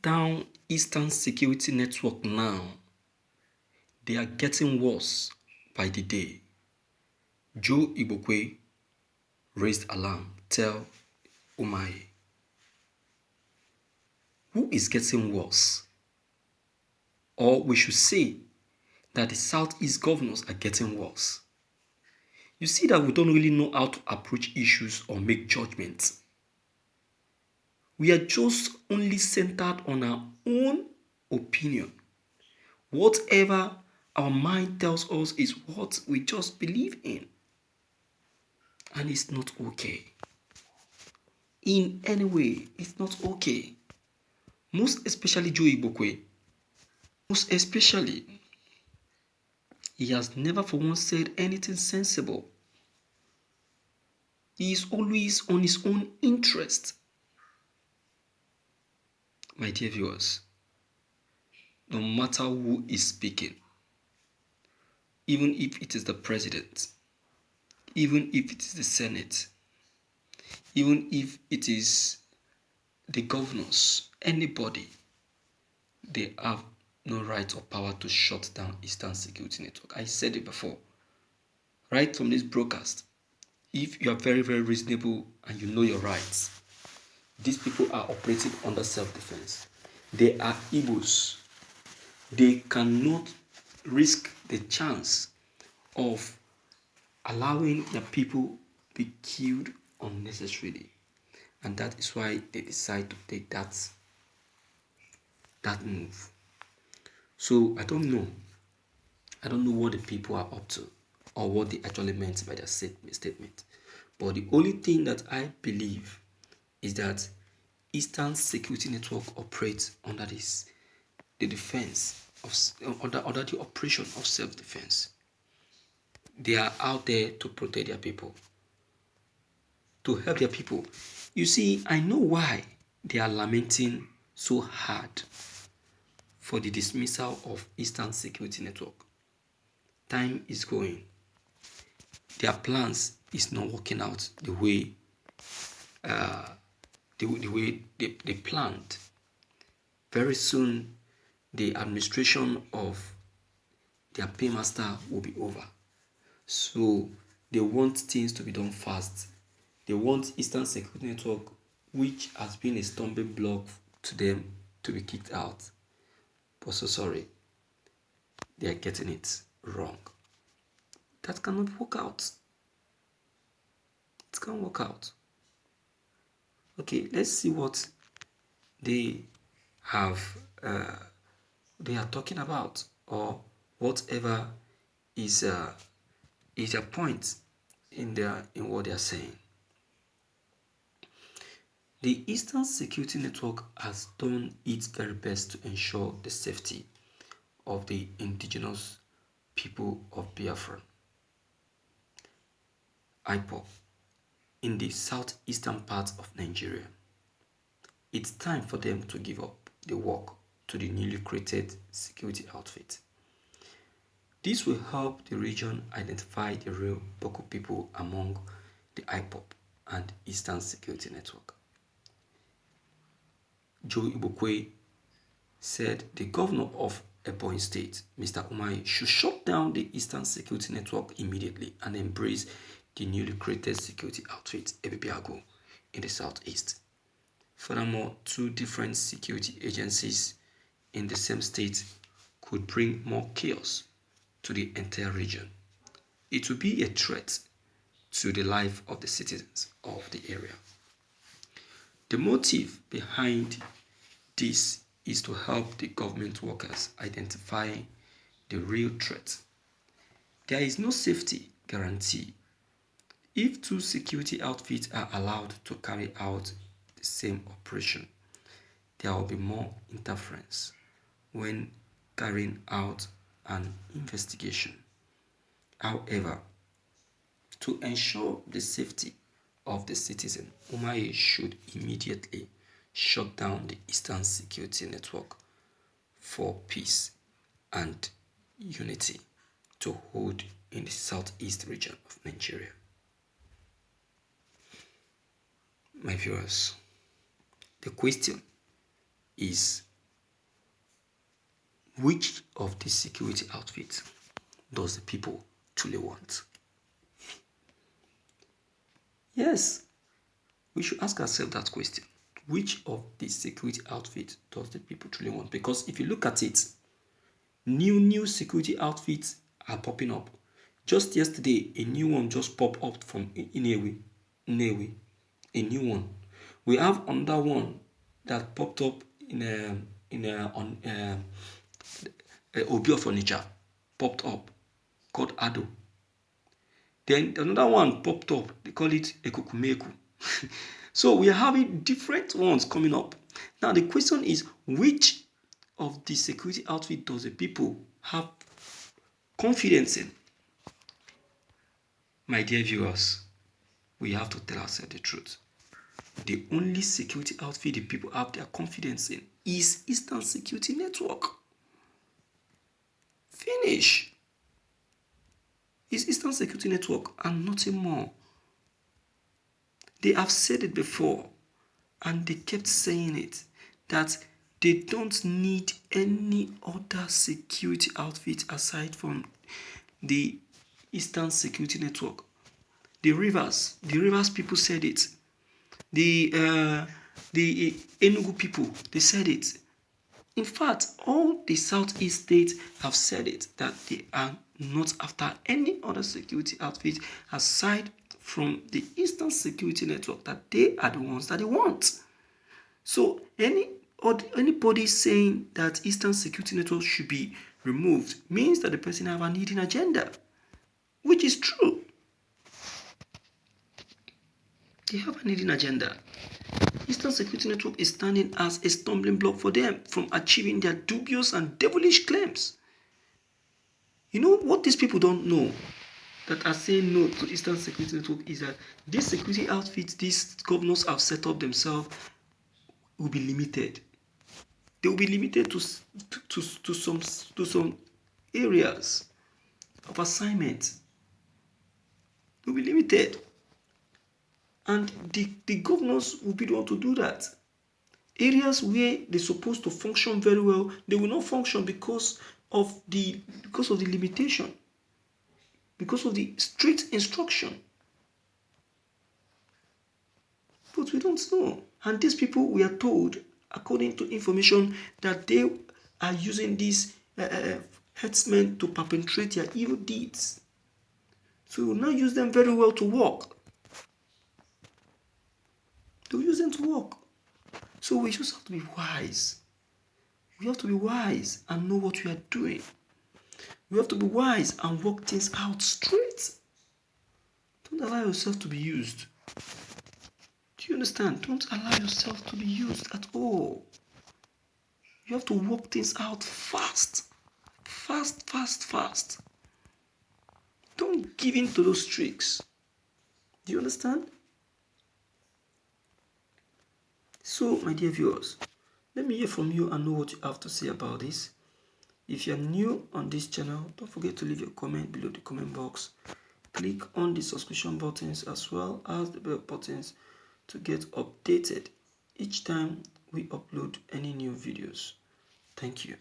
down Eastern Security Network now. They are getting worse by the day. Joe Igbokwe raised alarm. Tell Umahi. Who is getting worse? Or we should say that the Southeast governors are getting worse. You see that we don't really know how to approach issues or make judgments. We are just only centered on our own opinion. Whatever our mind tells us is what we just believe in. And it's not okay. In any way, it's not okay. Most especially Joe Igbokwe. Most especially, he has never for once said anything sensible. He is always on his own interest. My dear viewers, no matter who is speaking, even if it is the president, even if it is the Senate, even if it is the governors, anybody, they have no right or power to shut down Eastern Security Network. I said it before. Right from this broadcast, if you are very, very reasonable and you know your rights, these people are operating under self-defense. They are Igbos. They cannot risk the chance of allowing the people be killed unnecessarily. And that is why they decide to take that move. So I don't know. I don't know what the people are up to or what they actually meant by their statement. But the only thing that I believe is that Eastern Security Network operates under the defense of under the operation of self-defense. They are out there to protect their people, to help their people. You see, I know why they are lamenting so hard for the dismissal of Eastern Security Network. Time is going. Their plans is not working out the way they planned. Very soon, the administration of their paymaster will be over. So they want things to be done fast. They want Eastern Security Network, which has been a stumbling block to them, to be kicked out. But so sorry, they are getting it wrong. That cannot work out. It can't work out. Okay, let's see what they have they are talking about, or whatever is a point in what they are saying. The Eastern Security Network has done its very best to ensure the safety of the indigenous people of Biafra, IPOB, in the southeastern part of Nigeria. It's time for them to give up the work to the newly created security outfit. This will help the region identify the real Boko people among the IPOB and Eastern Security Network. Joe Igbokwe said the governor of Ebonyi State, Mr. Umahi, should shut down the Eastern Security Network immediately and embrace the newly created security outfit, Ebibiago, in the southeast. Furthermore, two different security agencies in the same state could bring more chaos to the entire region. It would be a threat to the life of the citizens of the area. The motive behind this is to help the government workers identify the real threat. There is no safety guarantee if two security outfits are allowed to carry out the same operation. There will be more interference when carrying out an investigation. However, to ensure the safety of the citizen, Umahi should immediately shut down the Eastern Security Network for peace and unity to hold in the southeast region of Nigeria. My viewers, the question is, Which of these security outfits does the people truly want? Yes, we should ask ourselves that question. Which of these security outfits does the people truly want? Because if you look at it, new security outfits are popping up. Just yesterday, a new one just popped up from Inewi, a new one. We have another one that popped up on Obi of Furniture, popped up, called Ado. Then another one popped up, they call it Ekukumeku. So we are having different ones coming up. Now the question is, which of the security outfit does the people have confidence in? My dear viewers, we have to tell ourselves the truth. The only security outfit the people have their confidence in is Eastern Security Network. Finish. It's Eastern Security Network and nothing more. They have said it before and they kept saying it, that they don't need any other security outfit aside from the Eastern Security Network. The Rivers people said it. The Enugu people, they said it. In fact, all the Southeast states have said it, that they are not after any other security outfit aside from the Eastern Security Network, that they are the ones that they want. So anybody saying that Eastern Security Network should be removed means that the person have an hidden agenda, which is true. They have an hidden agenda. Eastern Security Network is standing as a stumbling block for them from achieving their dubious and devilish claims. You know what these people don't know that are saying no to Eastern Security Network is that these security outfits these governors have set up themselves will be limited. They will be limited to some areas of assignment. They will be limited. And the governors will be the one to do that. Areas where they're supposed to function very well, they will not function because of the limitation, because of the strict instruction. But we don't know. And these people, we are told, according to information, that they are using these herdsmen to perpetrate their evil deeds. So we will not use them very well to work. They will use them to work. So we just have to be wise. We have to be wise and know what we are doing. We have to be wise and work things out straight. Don't allow yourself to be used. Do you understand? Don't allow yourself to be used at all. You have to work things out fast. Fast. Don't give in to those tricks. Do you understand? So, my dear viewers, let me hear from you and know what you have to say about this. If you're new on this channel, don't forget to leave your comment below the comment box. Click on the subscription buttons as well as the bell buttons to get updated each time we upload any new videos. Thank you.